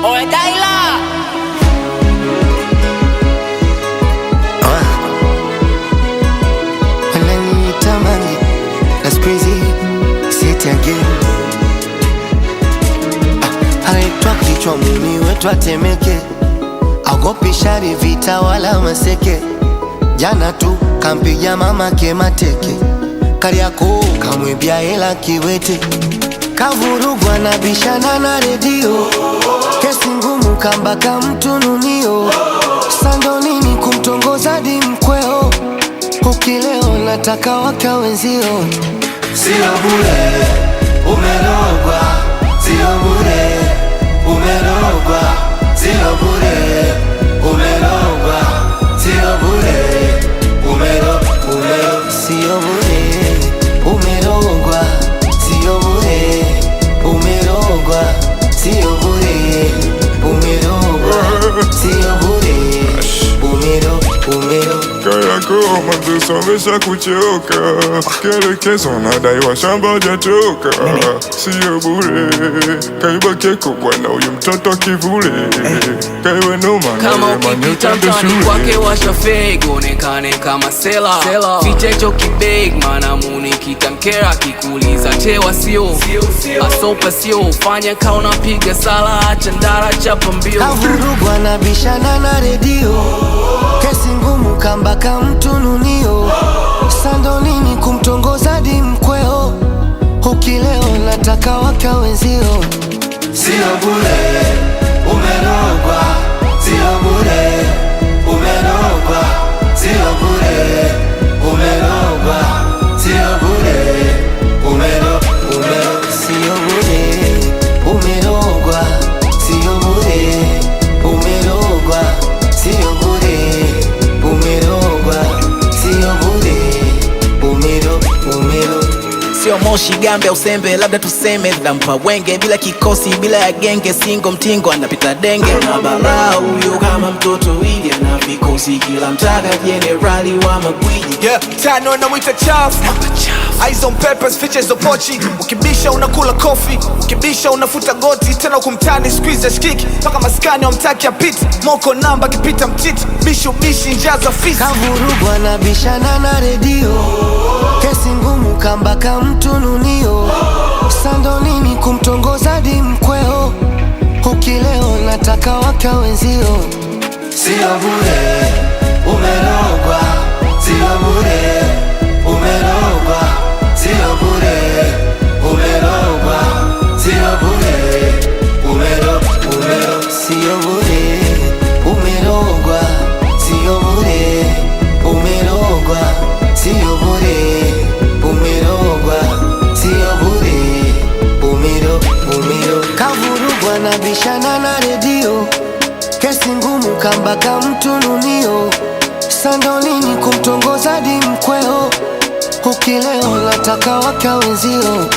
Oe Daila wananiita Mange, that's crazy, say it again. Anaitwa kichwa mimi wetu atemeke, agopi shari vita wala maseke. Jana tu kampiga mama ke mateke, Kariakoo kamwibia hela kiwete. Kavurugwa na bishana na redio, kesi ngumu kambaka mtu nunio. Sando nini kumtongoza di mkweo, ukileo nataka waka wenzio. Sio bure, umerogwa. Sio bure, umerogwa. Sio bure, umerogwa. Sio bure, Sio bure, umerogwa. Sio bure, umerogwa. Sio bure, umerogwa. Sio bure, Kariakoo manduso amesha kuchoka, kielekezo nadaiwa shamba hajatoka. Sio bure, kaiba keko bwana huyu mtoto kivule. Kaiwe noma kama ukipita mtani kwake washa fake, onekane kama sela. Fiche choki big, mana muni kitamkera kikuliza chewa sio. Asopa sio, fanya kauna piga sala, chandara chapa mbio. Kavurugwa na bishana na redio, kesi ngumu kambaka mtu nunio. Sando nini kumtongoza di mkweo, ukileo nataka waka wenzio. sio bure, umerogwa. Sio bure, umerogwa. Sio bure, umerogwa. Sio bure, Sio bure, umerogwa. Sio bure, umerogwa. Sio bure, umerogwa. Sio bure, Sio moshi gambe usembe, labda tuseme dampa wenge. Bila kikosi, bila ya genge, singo mtingo anapita denge. Na balaa huyo kama mtoto ili ana vikosi, kila mtaka jenerali wa magwiji. Yeah, tano na mwita chafu, eyes on peppers, features of pochi. Ukibisha unakula kofi, ukibisha unafuta goti. Tena kumtani squeeze ya shkiki, paka maskani wa mtaki ya piti. Moko namba kipita mtiti, bishu bishi njaza fisi. kavurugwa na bishana na redio, kesi ngumu kambaka mtu nunio. Sando nini kumtongoza di mkweo, ukileo nataka waka wenzio. sio bure, umerogwa. Sio bure, umerogwa. Sio bure, umerogwa. Sio bure, Sio bure, umerogwa. Sio bure, umerogwa. Sio bure, umerogwa. Sio bure, kavurugwa na bishana na redio, kesi ngumu kambaka mtu nunio. Sando nini kumtongoza di mkweo, ukileo nataka waka wenzio.